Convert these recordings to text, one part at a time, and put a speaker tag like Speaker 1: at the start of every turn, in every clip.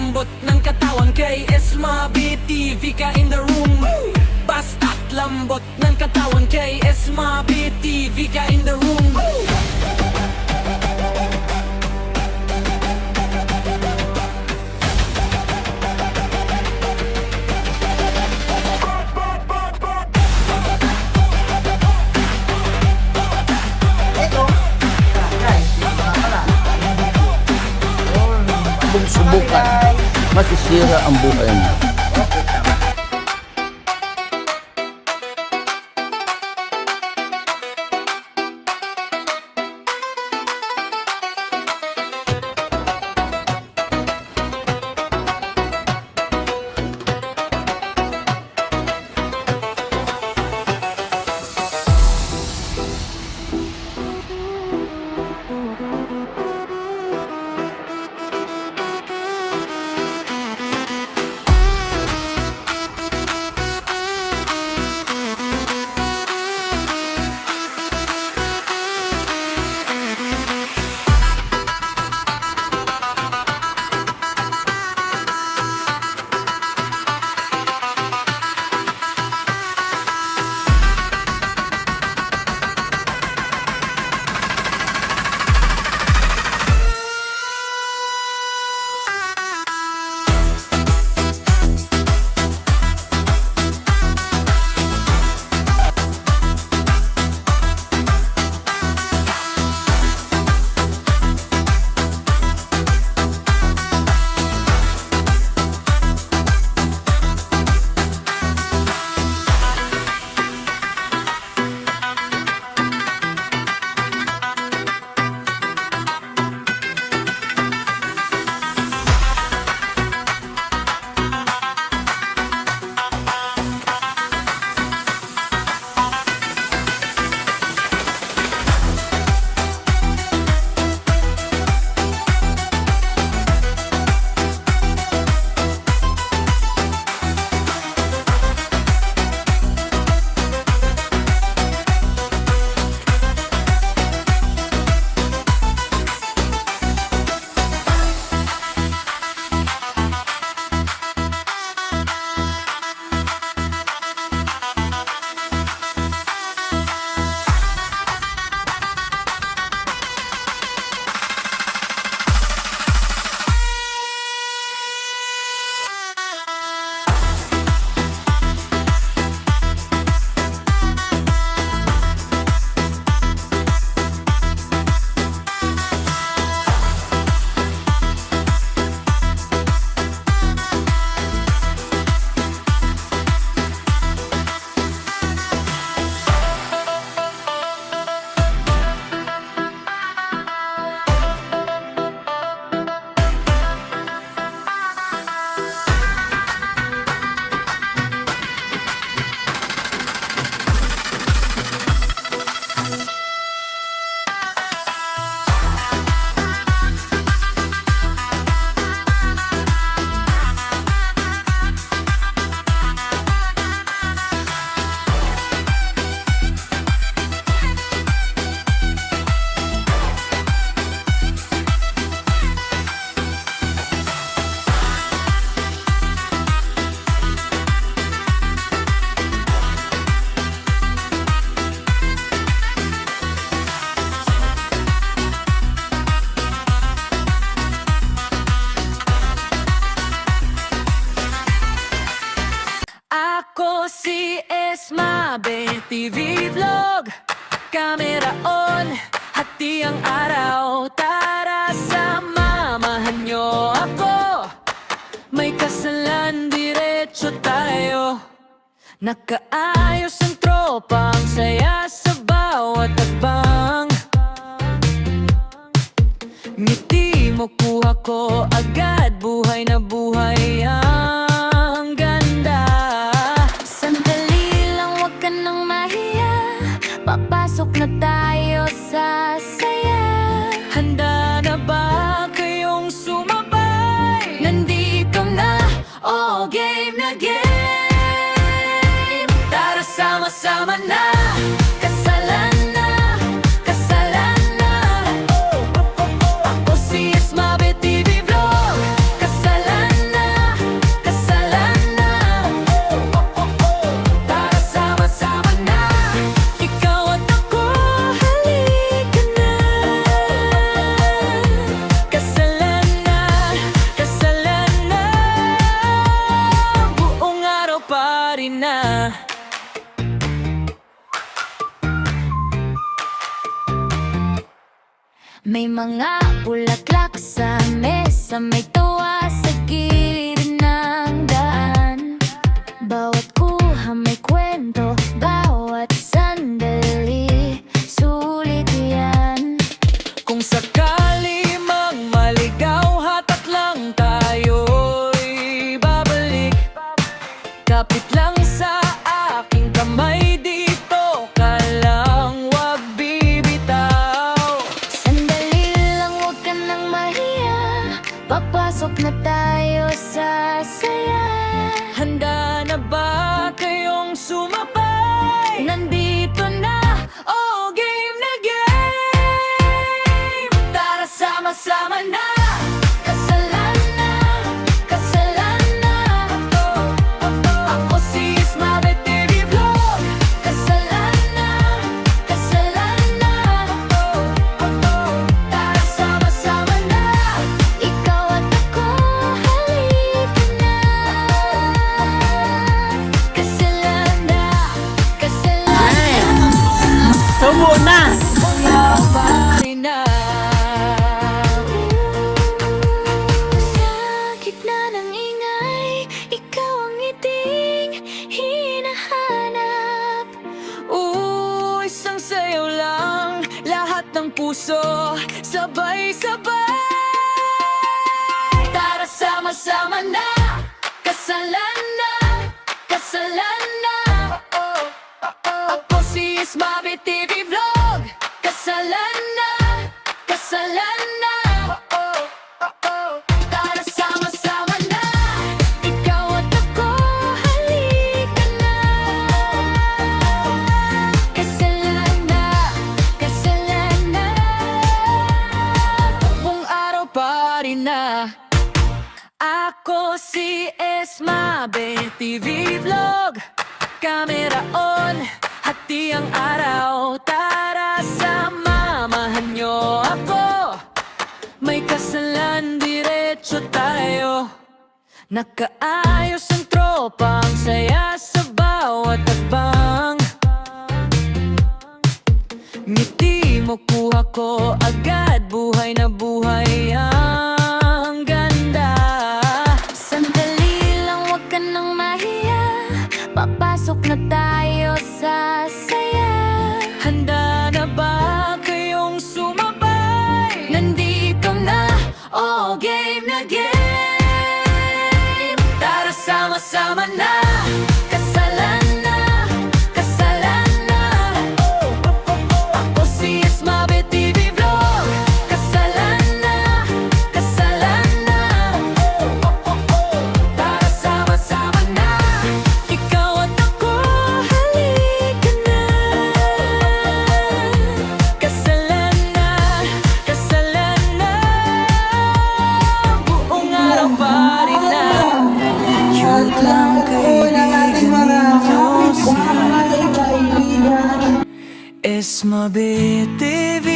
Speaker 1: lambot ng katawan kay Esma BTV ka in the room. Basta't lambot ng katawan kay Esma BTV ka in the room.
Speaker 2: Kung subukan, masisira ang buhay mo.
Speaker 1: Ako si Esma BTV Vlog. Camera on, hati ang araw. Tara samahan nyo ako. May kasalan, diretso tayo. Nakaayos ang tropang saya sa bawat hakbang. Ngiti mo kuha ko agad, buhay na buhay ang ganda. Sandali lang, wag ka nang mahiya. Papasok na tayo sa saya. Handa na ba kayong sumabay? Nandito na, oh game na game. Tara sama-sama na. Kasalan na, kasalan na. Ako si Esma BTV Vlog. party na. May mga bulaklak sa mesa, may tuwa sa gilid ng daan. Bawat kuha may kwento, bawat sandali sulit yan. Kung sakali mang maligaw, hatak lang tayo'y babalik. Kapit lang sa aking kamay, dito ka lang, wag bibitaw. Sandali lang, wag ka nang mahiya, papasok na tayo sa saya. Handa na ba kayong sumabay? Nandito na, oh game na game. Tara sama-sama na. Kasalan na, kasalan na. Ako si Ismabe TV Vlog. Kasalan na, kasalan na. Tara sama-sama na. Ikaw at ako, halika na. Kasalan na, kasalan na.
Speaker 3: Subo na!
Speaker 1: Party na. Sa gitna ng ingay, ikaw ang ngiting hinahanap. Isang sayaw lang, lahat ng puso sabay-sabay. Tara sama-sama na, kasalan na, kasalan na. Ako si Ismabe TV Vlog. Kasalan na, kasalan na. Tara sama-sama na. Ikaw at ako, halika na. Kasalan na, kasalan na. Buong araw party na. Ako si Ismabe TV Vlog. Camera on, hati ang araw. Tara samahan nyo ako. May kasalan, diretso tayo. Nakaayos ang tropang saya sa bawat tagbang. Ngiti mo kuha ko agad, buhay na buhay ang ganda. Sandali lang, wag ka nang mahiya, papasok na tayo sa saya. Handa na ba kayong sumabay? Nandito na, oh game na game. Tara sama-sama na. Kasalan na, kasalan na. Ako si Ismabe TV Vlog. Kasalan na, kasalan na. Tara sama-sama na. Ikaw at ako, halika na. Kasalan na, kasalan na. Buong araw party na. Cute lang kaibigan ninyo Ismabe TV,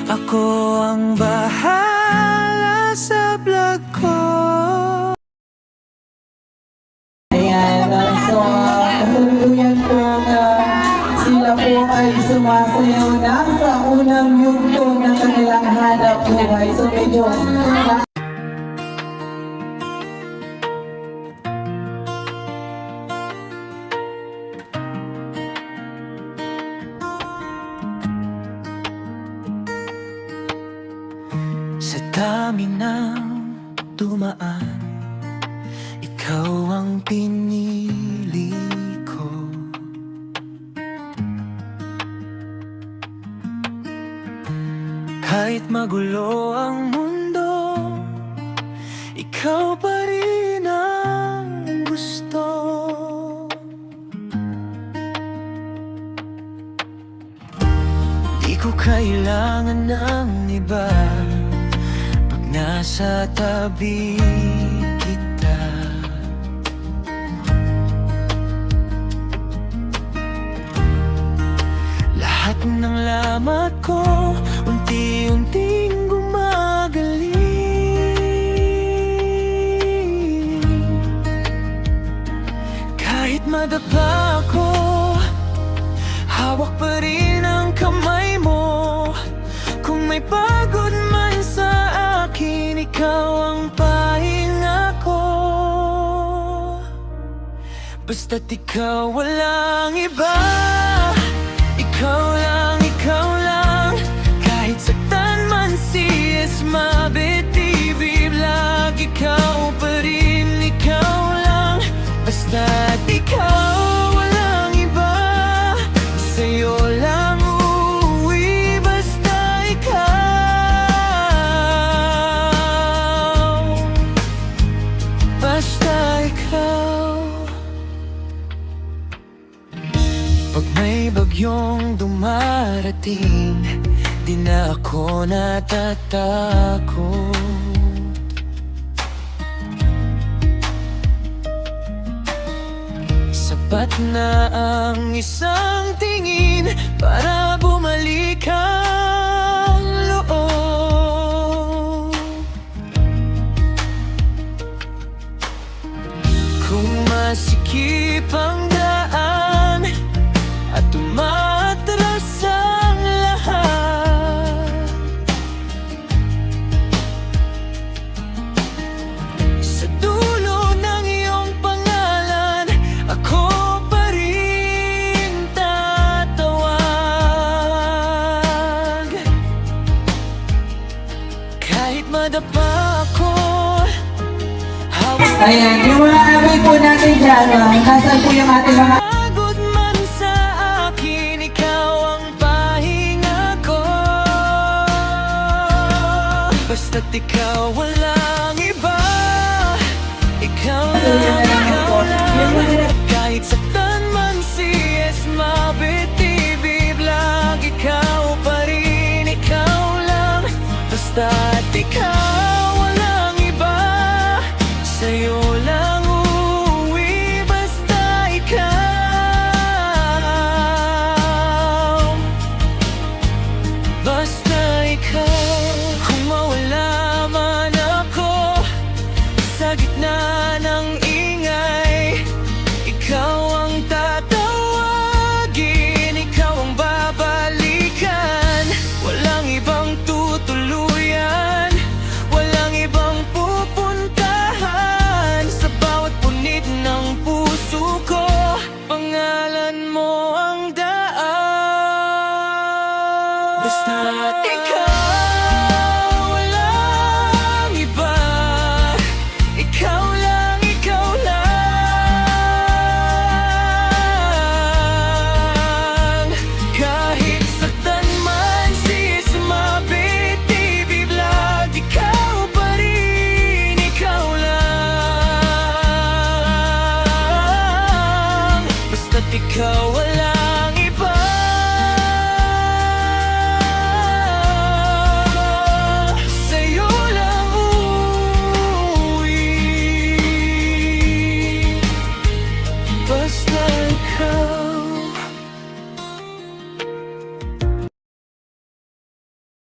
Speaker 1: ako ang bahala sa vlog ko.
Speaker 3: Ayan, so kasalukuyan po na sila po ay sumasayaw na sa unang yugto ng kanilang hanap buhay. So medyo
Speaker 1: Sa dami ng dumaan, ikaw ang pinili ko. Kahit magulo ang mundo, ikaw pa rin ang gusto. Di ko kailangan ng iba pag nasa tabi kita. Lahat ng lamat ko unti-unting gumagaling. Kahit
Speaker 4: Kahit madapa ko, hawak pa rin ang kamay mo. Kung may pagod man sa akin, ikaw ang pahinga ko. Basta't ikaw, walang iba. Ikaw lang, ikaw lang. Kahit saktan man siyes mabitibib, lagi ikaw pa rin, ikaw lang. Basta't ikaw, walang iba. Sa'yo lang uuwi, basta ikaw. Basta ikaw. Pag may bagyong dumarating, di na ako natatakot. Sapat na ang isang tingin para bumalik ang loob. Kung masikip ang daan at tumatras ang lahat, sa dulo ng iyong pangalan, ako pa rin tatawag. Kahit madapa ako, hawak
Speaker 3: Ayan, yung mga away po natin dyan, nasaan po yung ating mga
Speaker 4: pagod man sa akin, ikaw ang pahinga ko. Basta't ikaw, walang iba. Ikaw lang, ikaw lang. Kahit saktan man siyes mabitibib, lagi ikaw pa rin, ikaw lang. Basta't ikaw, walang iba. Sa'yo lang uuwi, basta ikaw. Basta ikaw. Kung mawala man ako sa gitna ng ingay, ikaw ang tatawagin, ikaw ang babalikan. Walang ibang tutuluyan, walang ibang pupuntahan. Sa bawat punit ng puso ko, pangalan mo ang daan. Basta't ikaw, walang iba. Ikaw lang, ikaw lang. Kahit saktan man siyes mabitibib, lagi ikaw pa rin, ikaw lang. Basta't ikaw, walang iba. Sa'yo lang uuwi, basta